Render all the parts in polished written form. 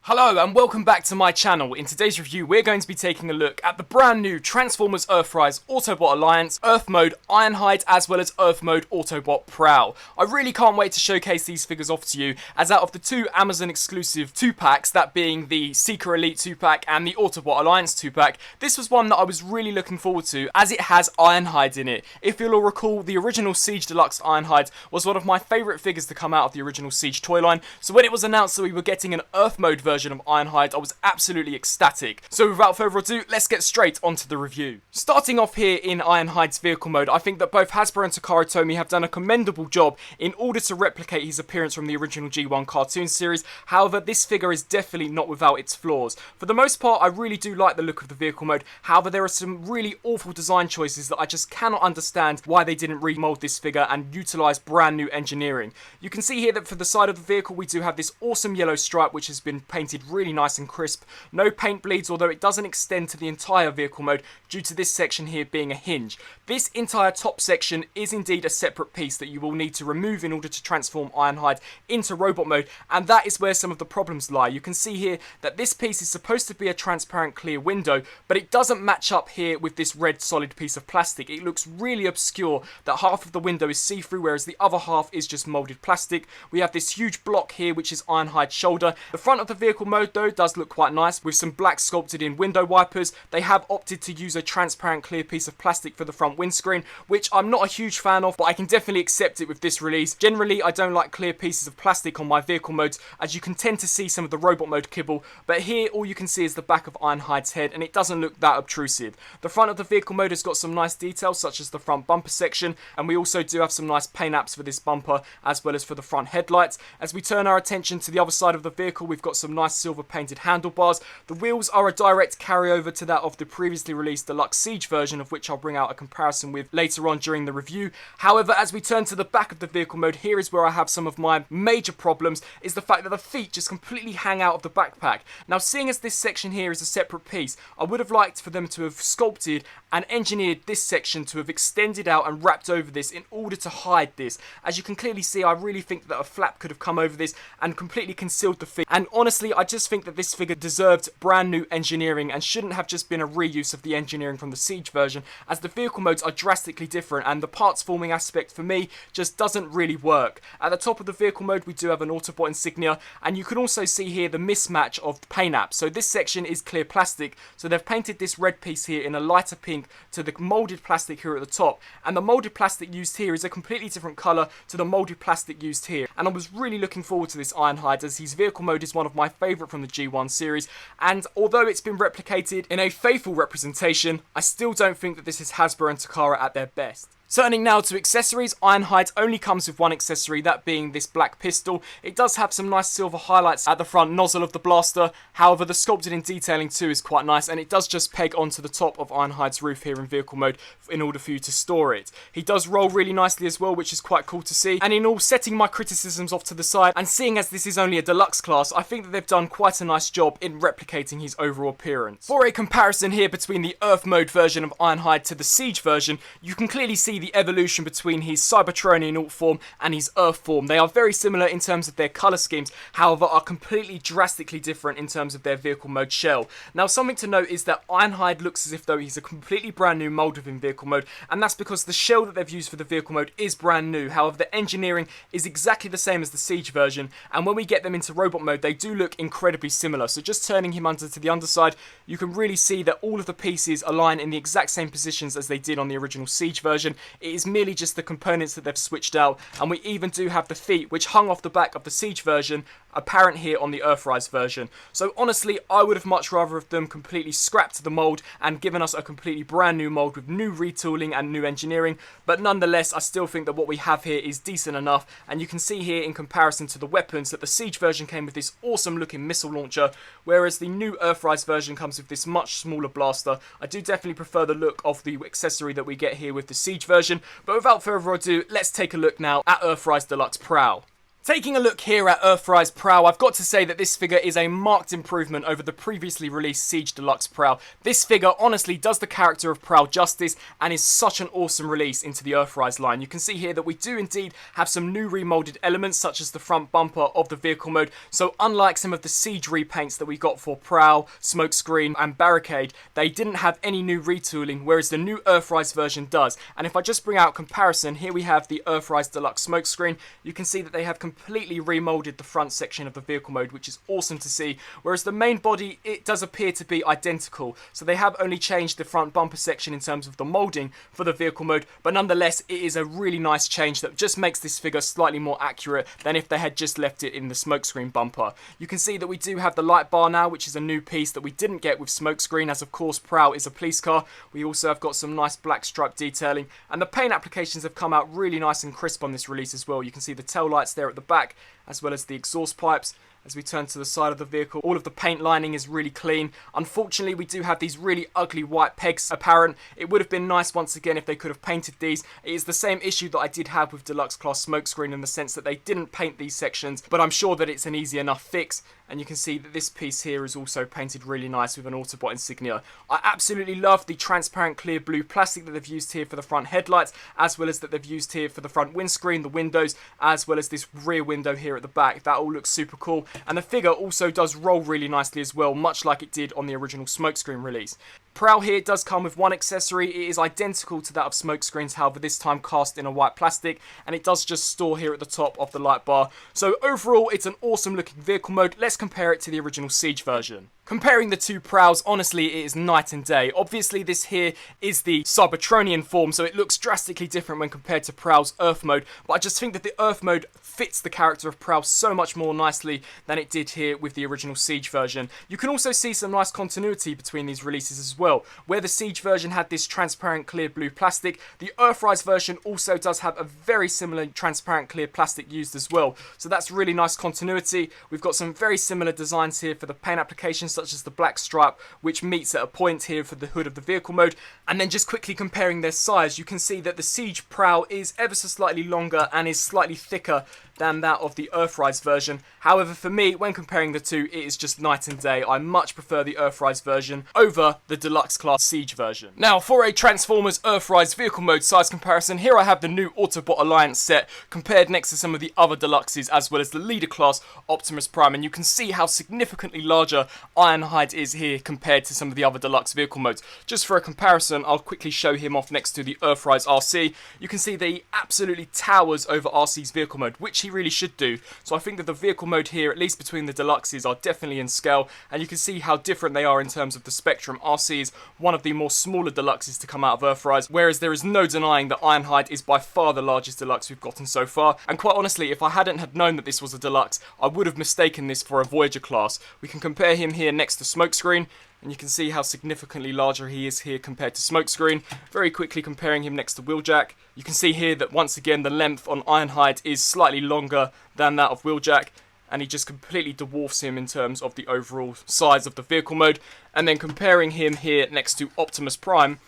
Hello and welcome back to my channel. In today's review we're going to be taking a look at the brand new Transformers Earthrise Autobot Alliance, Earth Mode Ironhide, as well as Earth Mode Autobot Prowl. I really can't wait to showcase these figures off to you, as out of the two Amazon exclusive 2-packs, that being the Seeker Elite 2-pack and the Autobot Alliance 2-pack, this was one that I was really looking forward to as it has Ironhide in it. If you'll all recall, the original Siege Deluxe Ironhide was one of my favourite figures to come out of the original Siege toy line, so when it was announced that we were getting an Earth Mode version of Ironhide, I was absolutely ecstatic. So without further ado, let's get straight onto the review. Starting off here in Ironhide's vehicle mode, I think that both Hasbro and Takara Tomy have done a commendable job in order to replicate his appearance from the original G1 cartoon series. However, this figure is definitely not without its flaws. For the most part, I really do like the look of the vehicle mode. However, there are some really awful design choices that I just cannot understand why they didn't remold this figure and utilise brand new engineering. You can see here that for the side of the vehicle we do have this awesome yellow stripe which has been painted really nice and crisp. No paint bleeds, although it doesn't extend to the entire vehicle mode due to this section here being a hinge. This entire top section is indeed a separate piece that you will need to remove in order to transform Ironhide into robot mode, and that is where some of the problems lie. You can see here that this piece is supposed to be a transparent clear window, but it doesn't match up here with this red solid piece of plastic. It looks really obscure that half of the window is see-through whereas the other half is just moulded plastic. We have this huge block here which is Ironhide's shoulder. The front of the vehicle mode though does look quite nice with some black sculpted in window wipers. They have opted to use a transparent clear piece of plastic for the front windscreen, which I'm not a huge fan of, but I can definitely accept it with this release. Generally I don't like clear pieces of plastic on my vehicle modes, as you can tend to see some of the robot mode kibble, but here all you can see is the back of Ironhide's head and it doesn't look that obtrusive. The front of the vehicle mode has got some nice details such as the front bumper section, and we also do have some nice paint apps for this bumper as well as for the front headlights. As we turn our attention to the other side of the vehicle, we've got some nice silver painted handlebars. The wheels are a direct carryover to that of the previously released Deluxe Siege version, of which I'll bring out a comparison with later on during the review. However, as we turn to the back of the vehicle mode, here is where I have some of my major problems, is the fact that the feet just completely hang out of the backpack. Now, seeing as this section here is a separate piece, I would have liked for them to have sculpted and engineered this section to have extended out and wrapped over this in order to hide this. As you can clearly see, I really think that a flap could have come over this and completely concealed the feet. And honestly, I just think that this figure deserved brand new engineering and shouldn't have just been a reuse of the engineering from the Siege version, as the vehicle modes are drastically different and the parts forming aspect for me just doesn't really work. At the top of the vehicle mode we do have an Autobot insignia, and you can also see here the mismatch of the paint apps. So this section is clear plastic, so they've painted this red piece here in a lighter pink to the moulded plastic here at the top, and the moulded plastic used here is a completely different colour to the moulded plastic used here. And I was really looking forward to this Ironhide, as his vehicle mode is one of my favourite from the G1 series, and although it's been replicated in a faithful representation, I still don't think that this is Hasbro and Takara at their best. Turning now to accessories, Ironhide only comes with one accessory, that being this black pistol. It does have some nice silver highlights at the front nozzle of the blaster, however the sculpted in detailing too is quite nice, and it does just peg onto the top of Ironhide's roof here in vehicle mode in order for you to store it. He does roll really nicely as well, which is quite cool to see, and in all, setting my criticisms off to the side and seeing as this is only a deluxe class, I think that they've done quite a nice job in replicating his overall appearance. For a comparison here between the Earth mode version of Ironhide to the Siege version, you can clearly see the evolution between his Cybertronian alt form and his Earth form. They are very similar in terms of their colour schemes, however are completely drastically different in terms of their vehicle mode shell. Now, something to note is that Ironhide looks as if though he's a completely brand new mould within vehicle mode, and that's because the shell that they've used for the vehicle mode is brand new. However, the engineering is exactly the same as the Siege version, and when we get them into robot mode they do look incredibly similar. So just turning him under to the underside, you can really see that all of the pieces align in the exact same positions as they did on the original Siege version. It is merely just the components that they've switched out, and we even do have the feet which hung off the back of the Siege version apparent here on the Earthrise version. So honestly, I would have much rather have them completely scrapped the mould and given us a completely brand new mould with new retooling and new engineering, but nonetheless I still think that what we have here is decent enough, and you can see here in comparison to the weapons that the Siege version came with this awesome looking missile launcher, whereas the new Earthrise version comes with this much smaller blaster. I do definitely prefer the look of the accessory that we get here with the Siege version, but without further ado, let's take a look now at Earthrise Deluxe Prowl. Taking a look here at Earthrise Prowl, I've got to say that this figure is a marked improvement over the previously released Siege Deluxe Prowl. This figure honestly does the character of Prowl justice and is such an awesome release into the Earthrise line. You can see here that we do indeed have some new remoulded elements such as the front bumper of the vehicle mode, so unlike some of the Siege repaints that we got for Prowl, Smokescreen and Barricade, they didn't have any new retooling, whereas the new Earthrise version does. And if I just bring out comparison, here we have the Earthrise Deluxe Smokescreen. You can see that they have completely remoulded the front section of the vehicle mode, which is awesome to see, whereas the main body, it does appear to be identical, so they have only changed the front bumper section in terms of the moulding for the vehicle mode, but nonetheless it is a really nice change that just makes this figure slightly more accurate than if they had just left it in the Smokescreen bumper. You can see that we do have the light bar now, which is a new piece that we didn't get with Smokescreen, as of course Prowl is a police car. We also have got some nice black stripe detailing, and the paint applications have come out really nice and crisp on this release as well. You can see the tail lights there at the back, as well as the exhaust pipes. As we turn to the side of the vehicle, all of the paint lining is really clean. Unfortunately, we do have these really ugly white pegs apparent. It would have been nice once again if they could have painted these. It is the same issue that I did have with Deluxe Class Smokescreen in the sense that they didn't paint these sections, but I'm sure that it's an easy enough fix. And you can see that this piece here is also painted really nice with an Autobot insignia. I absolutely love the transparent clear blue plastic that they've used here for the front headlights, as well as that they've used here for the front windscreen, the windows, as well as this rear window here at the back. That all looks super cool. And the figure also does roll really nicely as well, much like it did on the original Smokescreen release. Prowl here does come with one accessory. It is identical to that of Smokescreen's, however this time cast in a white plastic, and it does just store here at the top of the light bar. So overall, it's an awesome looking vehicle mode. Let's compare it to the original Siege version. Comparing the two Prowls, honestly, it is night and day. Obviously, this here is the Cybertronian form, so it looks drastically different when compared to Prowl's Earth mode, but I just think that the Earth mode fits the character of Prowl so much more nicely than it did here with the original Siege version. You can also see some nice continuity between these releases as well. Where the Siege version had this transparent clear blue plastic, the Earthrise version also does have a very similar transparent clear plastic used as well. So that's really nice continuity. We've got some very similar designs here for the paint applications, such as the black stripe, which meets at a point here for the hood of the vehicle mode. And then just quickly comparing their size, you can see that the Siege Prowl is ever so slightly longer and is slightly thicker than that of the Earthrise version. However, for me, when comparing the two, it is just night and day. I much prefer the Earthrise version over the Deluxe Class Siege version. Now, for a Transformers Earthrise vehicle mode size comparison, here I have the new Autobot Alliance set compared next to some of the other Deluxes, as well as the Leader Class Optimus Prime, and you can see how significantly larger Ironhide is here compared to some of the other Deluxe vehicle modes. Just for a comparison, I'll quickly show him off next to the Earthrise RC. You can see that he absolutely towers over RC's vehicle mode, which he really should do. So I think that the vehicle mode here, at least between the Deluxes, are definitely in scale, and you can see how different they are in terms of the spectrum. RC is one of the more smaller Deluxes to come out of Earthrise, whereas there is no denying that Ironhide is by far the largest Deluxe we've gotten so far. And quite honestly, if I hadn't had known that this was a Deluxe, I would have mistaken this for a Voyager class. We can compare him here next to Smokescreen, and you can see how significantly larger he is here compared to Smokescreen. Very quickly comparing him next to Wheeljack, you can see here that once again the length on Ironhide is slightly longer than that of Wheeljack, and he just completely dwarfs him in terms of the overall size of the vehicle mode. And then comparing him here next to Optimus Prime,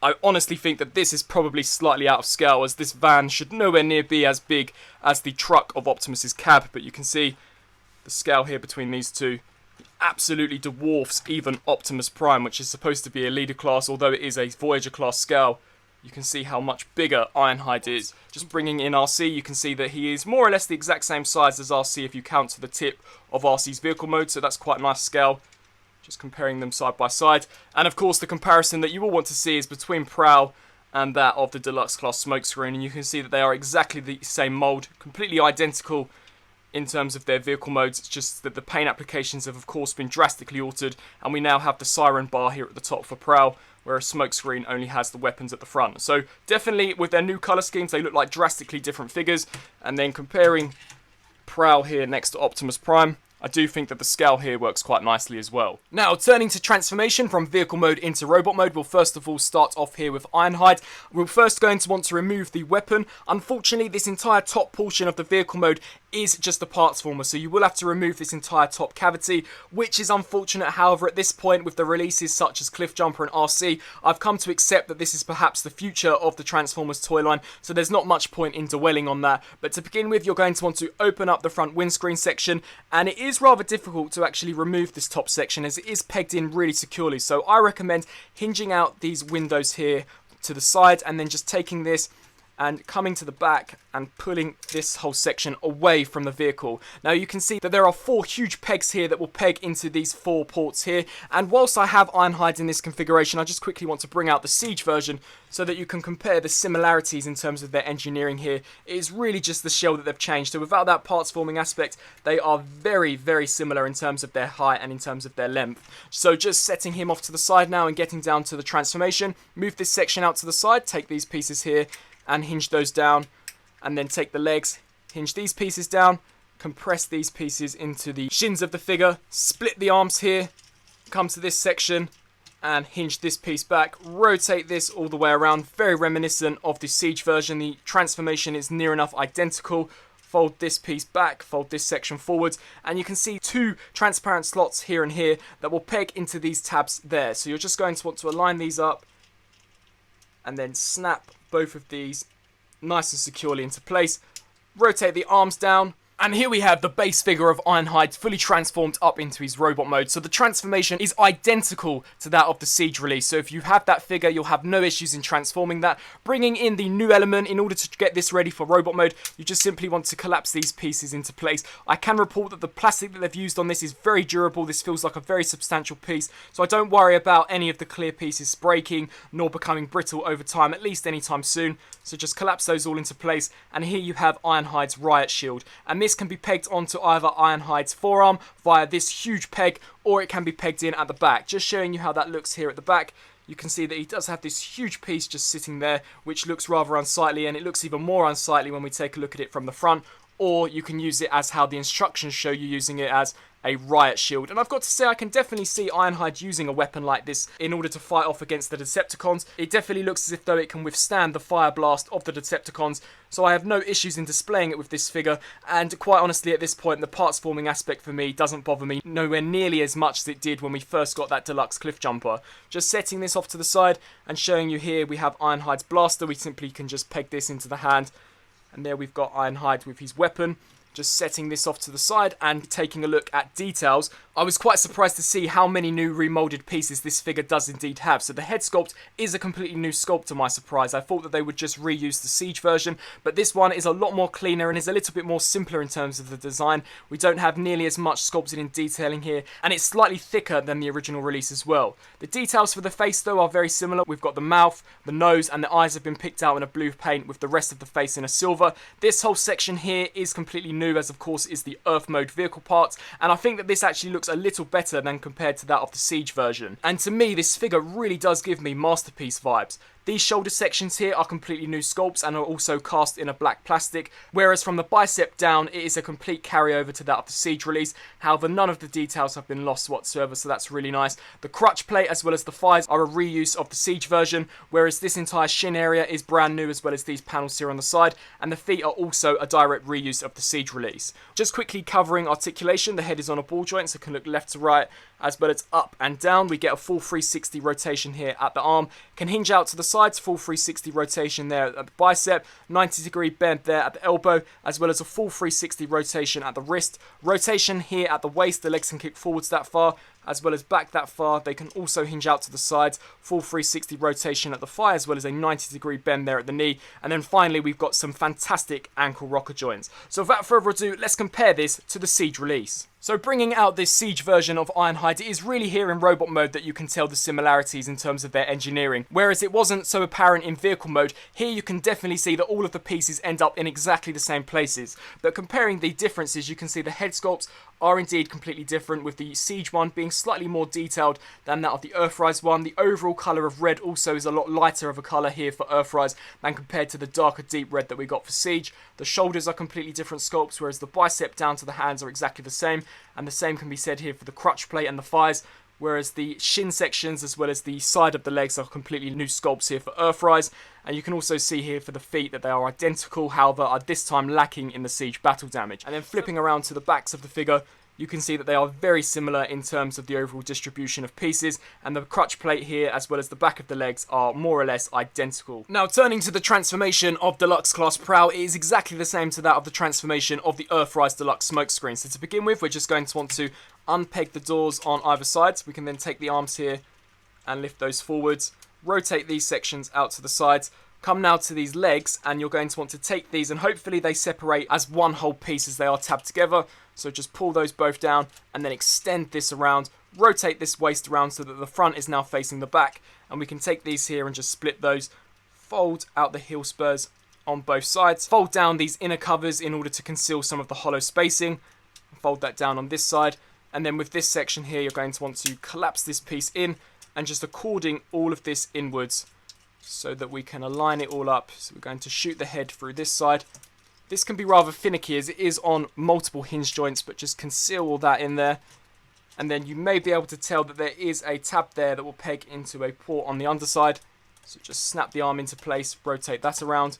I honestly think that this is probably slightly out of scale, as this van should nowhere near be as big as the truck of Optimus's cab, but you can see the scale here between these two absolutely dwarfs even Optimus Prime, which is supposed to be a Leader class, although it is a Voyager class scale. You can see how much bigger Ironhide is. Just bringing in RC, you can see that he is more or less the exact same size as RC if you count to the tip of RC's vehicle mode, so that's quite a nice scale. Just comparing them side by side. And of course the comparison that you will want to see is between Prowl and that of the Deluxe Class Smokescreen, and you can see that they are exactly the same mould, completely identical in terms of their vehicle modes. It's just that the paint applications have of course been drastically altered, and we now have the siren bar here at the top for Prowl, whereas Smokescreen only has the weapons at the front. So definitely with their new colour schemes, they look like drastically different figures. And then comparing Prowl here next to Optimus Prime, I do think that the scale here works quite nicely as well. Now, turning to transformation from vehicle mode into robot mode, we'll first of all start off here with Ironhide. We're first going to want to remove the weapon. Unfortunately, this entire top portion of the vehicle mode is just the parts former, so you will have to remove this entire top cavity, which is unfortunate. However, at this point, with the releases such as Cliffjumper and RC, I've come to accept that this is perhaps the future of the Transformers toy line, so there's not much point in dwelling on that. But to begin with, you're going to want to open up the front windscreen section, and it is rather difficult to actually remove this top section as it is pegged in really securely, so I recommend hinging out these windows here to the side and then just taking this and coming to the back and pulling this whole section away from the vehicle. Now you can see that there are 4 huge pegs here that will peg into these 4 ports here, and whilst I have Ironhides in this configuration, I just quickly want to bring out the Siege version so that you can compare the similarities in terms of their engineering here. It is really just the shell that they've changed, so without that parts forming aspect, they are very, very similar in terms of their height and in terms of their length. So just setting him off to the side now and getting down to the transformation, move this section out to the side, take these pieces here and hinge those down, and then take the legs, hinge these pieces down, compress these pieces into the shins of the figure, split the arms here, come to this section and hinge this piece back, rotate this all the way around, very reminiscent of the Siege version. The transformation is near enough identical. Fold this piece back, fold this section forwards, and you can see 2 transparent slots here and here that will peg into these tabs there. So you're just going to want to align these up and then snap both of these nice and securely into place. Rotate the arms down, and here we have the base figure of Ironhide fully transformed up into his robot mode. So the transformation is identical to that of the Siege release. So if you have that figure, you'll have no issues in transforming that. Bringing in the new element, in order to get this ready for robot mode, you just simply want to collapse these pieces into place. I can report that the plastic that they've used on this is very durable. This feels like a very substantial piece, so I don't worry about any of the clear pieces breaking nor becoming brittle over time, at least anytime soon. So just collapse those all into place, and here you have Ironhide's riot shield, and this can be pegged onto either Ironhide's forearm via this huge peg, or it can be pegged in at the back. Just showing you how that looks here at the back. You can see that he does have this huge piece just sitting there, which looks rather unsightly, and it looks even more unsightly when we take a look at it from the front. Or you can use it as how the instructions show you using it, as a riot shield. And I've got to say, I can definitely see Ironhide using a weapon like this in order to fight off against the Decepticons. It definitely looks as if though it can withstand the fire blast of the Decepticons, so I have no issues in displaying it with this figure. And quite honestly, at this point, the parts forming aspect for me doesn't bother me nowhere nearly as much as it did when we first got that deluxe Cliffjumper. Just setting this off to the side and showing you here we have Ironhide's blaster. We simply can just peg this into the hand, and there we've got Ironhide with his weapon. Just setting this off to the side and taking a look at details. I was quite surprised to see how many new remoulded pieces this figure does indeed have. So the head sculpt is a completely new sculpt to my surprise. I thought that they would just reuse the Siege version, but this one is a lot more cleaner and is a little bit more simpler in terms of the design. We don't have nearly as much sculpted in detailing here, and it's slightly thicker than the original release as well. The details for the face though are very similar. We've got the mouth, the nose, and the eyes have been picked out in a blue paint with the rest of the face in a silver. This whole section here is completely new, as of course is the Earth mode vehicle parts, and I think that this actually looks a little better than compared to that of the Siege version. And to me, this figure really does give me Masterpiece vibes. These shoulder sections here are completely new sculpts and are also cast in a black plastic, whereas from the bicep down it is a complete carryover to that of the Siege release. However, none of the details have been lost whatsoever, so that's really nice. The crutch plate as well as the thighs are a reuse of the Siege version, whereas this entire shin area is brand new, as well as these panels here on the side, and the feet are also a direct reuse of the Siege release. Just quickly covering articulation, the head is on a ball joint, so it can look left to right as well as up and down. We get a full 360 rotation here at the arm, can hinge out to the sides, full 360 rotation there at the bicep, 90-degree bend there at the elbow, as well as a full 360 rotation at the wrist, rotation here at the waist. The legs can kick forwards that far as well as back that far. They can also hinge out to the sides, full 360 rotation at the thigh, as well as a 90-degree bend there at the knee. And then finally we've got some fantastic ankle rocker joints. So without further ado, let's compare this to the Siege release. So bringing out this Siege version of Ironhide, it is really here in robot mode that you can tell the similarities in terms of their engineering. Whereas it wasn't so apparent in vehicle mode, here you can definitely see that all of the pieces end up in exactly the same places. But comparing the differences, you can see the head sculpts are indeed completely different, with the Siege one being slightly more detailed than that of the Earthrise one. The overall colour of red also is a lot lighter of a colour here for Earthrise than compared to the darker deep red that we got for Siege. The shoulders are completely different sculpts, whereas the bicep down to the hands are exactly the same, and the same can be said here for the crutch plate and the thighs. whereas the shin sections as well as the side of the legs are completely new sculpts here for Earthrise. And you can also see here for the feet that they are identical, however are this time lacking in the siege battle damage. And then flipping around to the backs of the figure, you can see that they are very similar in terms of the overall distribution of pieces, and the crutch plate here as well as the back of the legs are more or less identical. Now turning to the transformation of Deluxe Class Prowl, it is exactly the same to that of the transformation of the Earthrise Deluxe Smokescreen. So to begin with, we're just going to want to unpeg the doors on either side. So we can then take the arms here and lift those forwards, rotate these sections out to the sides. Come now to these legs, and you're going to want to take these, and hopefully they separate as one whole piece as they are tabbed together. So just pull those both down and then extend this around, rotate this waist around so that the front is now facing the back, and we can take these here and just split those, fold out the heel spurs on both sides, fold down these inner covers in order to conceal some of the hollow spacing, fold that down on this side, and then with this section here you're going to want to collapse this piece in and just according all of this inwards so that we can align it all up. So we're going to shoot the head through this side. This can be rather finicky as it is on multiple hinge joints, but just conceal all that in there. And then you may be able to tell that there is a tab there that will peg into a port on the underside. So just snap the arm into place, rotate that around,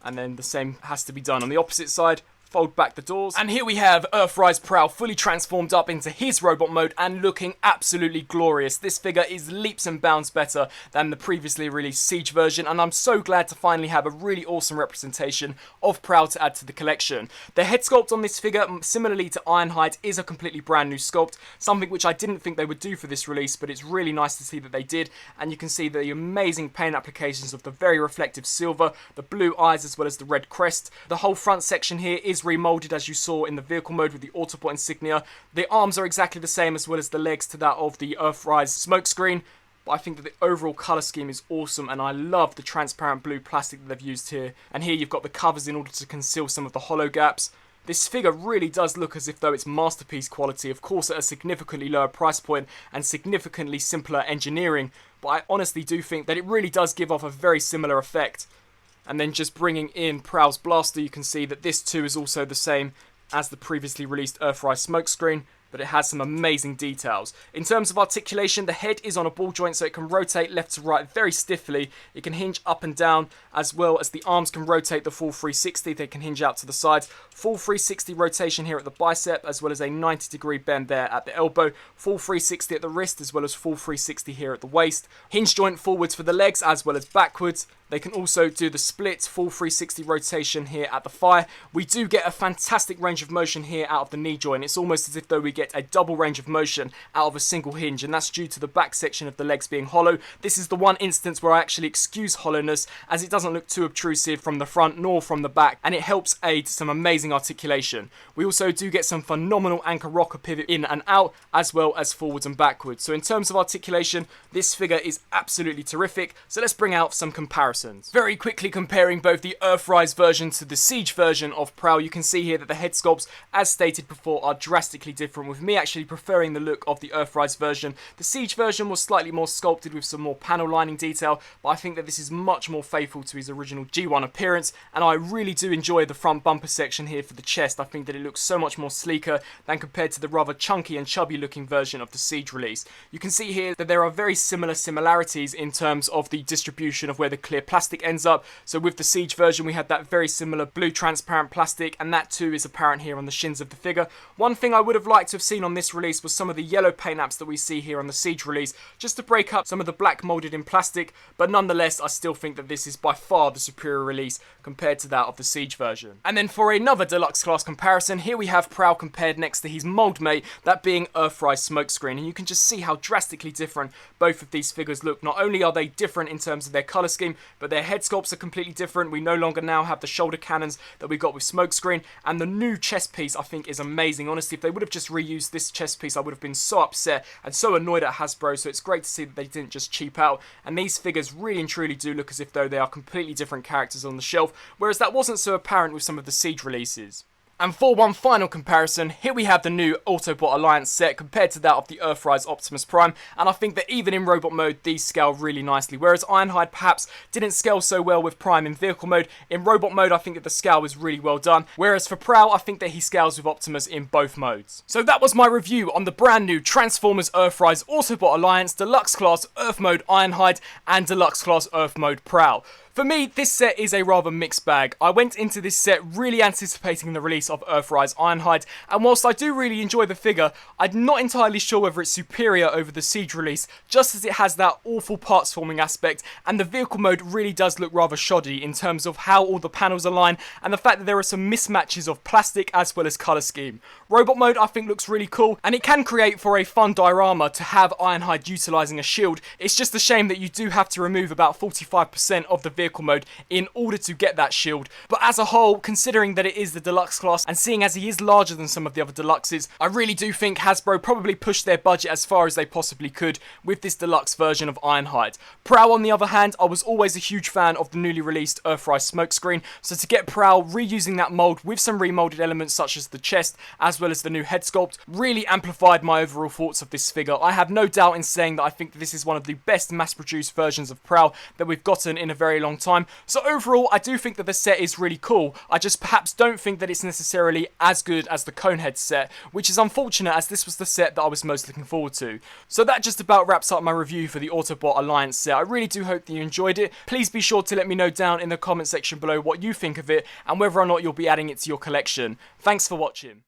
and then the same has to be done on the opposite side. Fold back the doors. And here we have Earthrise Prowl fully transformed up into his robot mode and looking absolutely glorious. This figure is leaps and bounds better than the previously released Siege version, and I'm so glad to finally have a really awesome representation of Prowl to add to the collection. The head sculpt on this figure, similarly to Ironhide, is a completely brand new sculpt, something which I didn't think they would do for this release, but it's really nice to see that they did. And you can see the amazing paint applications of the very reflective silver, the blue eyes as well as the red crest. The whole front section here is remolded as you saw in the vehicle mode with the Autobot insignia. The arms are exactly the same as well as the legs to that of the Earthrise smokescreen, but I think that the overall colour scheme is awesome, and I love the transparent blue plastic that they've used here. And here you've got the covers in order to conceal some of the hollow gaps. This figure really does look as if though it's masterpiece quality, of course at a significantly lower price point and significantly simpler engineering, but I honestly do think that it really does give off a very similar effect. And then just bringing in Prowl's blaster, you can see that this too is also the same as the previously released Earthrise smokescreen, but it has some amazing details. In terms of articulation, the head is on a ball joint so it can rotate left to right very stiffly. It can hinge up and down, as well as the arms can rotate the full 360. They can hinge out to the sides. Full 360 rotation here at the bicep, as well as a 90-degree bend there at the elbow. Full 360 at the wrist, as well as full 360 here at the waist. Hinge joint forwards for the legs, as well as backwards. They can also do the split full 360 rotation here at the thigh. We do get a fantastic range of motion here out of the knee joint. It's almost as if though we get a double range of motion out of a single hinge, and that's due to the back section of the legs being hollow. This is the one instance where I actually excuse hollowness, as it doesn't look too obtrusive from the front nor from the back, and it helps aid some amazing articulation. We also do get some phenomenal anchor rocker pivot in and out, as well as forwards and backwards. So in terms of articulation, this figure is absolutely terrific. So let's bring out some comparisons. Very quickly comparing both the Earthrise version to the Siege version of Prowl, you can see here that the head sculpts, as stated before, are drastically different, with me actually preferring the look of the Earthrise version. The Siege version was slightly more sculpted with some more panel lining detail, but I think that this is much more faithful to his original G1 appearance, and I really do enjoy the front bumper section here for the chest. I think that it looks so much more sleeker than compared to the rather chunky and chubby looking version of the Siege release. You can see here that there are very similarities in terms of the distribution of where the clear plastic ends up. So with the Siege version we had that very similar blue transparent plastic, and that too is apparent here on the shins of the figure. One thing I would have liked to have seen on this release was some of the yellow paint apps that we see here on the Siege release, just to break up some of the black moulded in plastic, but nonetheless I still think that this is by far the superior release compared to that of the Siege version. And then for another deluxe class comparison, here we have Prowl compared next to his mould mate, that being Earthrise smokescreen, and you can just see how drastically different both of these figures look. Not only are they different in terms of their colour scheme, but their head sculpts are completely different. We no longer now have the shoulder cannons that we got with smokescreen, and the new chest piece I think is amazing. Honestly, if they would have just reused this chest piece, I would have been so upset and so annoyed at Hasbro, so it's great to see that they didn't just cheap out, and these figures really and truly do look as if though they are completely different characters on the shelf, whereas that wasn't so apparent with some of the Siege releases. And for one final comparison, here we have the new Autobot Alliance set compared to that of the Earthrise Optimus Prime, and I think that even in robot mode these scale really nicely, whereas Ironhide perhaps didn't scale so well with Prime in vehicle mode. In robot mode I think that the scale is really well done, whereas for Prowl I think that he scales with Optimus in both modes. So that was my review on the brand new Transformers Earthrise Autobot Alliance Deluxe Class Earth Mode Ironhide and Deluxe Class Earth Mode Prowl. For me, this set is a rather mixed bag. I went into this set really anticipating the release of Earthrise Ironhide, and whilst I do really enjoy the figure, I'm not entirely sure whether it's superior over the Siege release, just as it has that awful parts forming aspect, and the vehicle mode really does look rather shoddy in terms of how all the panels align, and the fact that there are some mismatches of plastic as well as colour scheme. Robot mode I think looks really cool, and it can create for a fun diorama to have Ironhide utilising a shield. It's just a shame that you do have to remove about 45% of the vehicle mode in order to get that shield, but as a whole, considering that it is the deluxe class and seeing as he is larger than some of the other deluxes, I really do think Hasbro probably pushed their budget as far as they possibly could with this deluxe version of Ironhide. Prowl on the other hand, I was always a huge fan of the newly released Earthrise smokescreen, so to get Prowl reusing that mould with some remolded elements such as the chest as well as the new head sculpt really amplified my overall thoughts of this figure. I have no doubt in saying that I think this is one of the best mass produced versions of Prowl that we've gotten in a very long time. So overall, I do think that the set is really cool. I just perhaps don't think that it's necessarily as good as the Conehead set, which is unfortunate as this was the set that I was most looking forward to. So that just about wraps up my review for the Autobot Alliance set. I really do hope that you enjoyed it. Please be sure to let me know down in the comment section below what you think of it and whether or not you'll be adding it to your collection. Thanks for watching.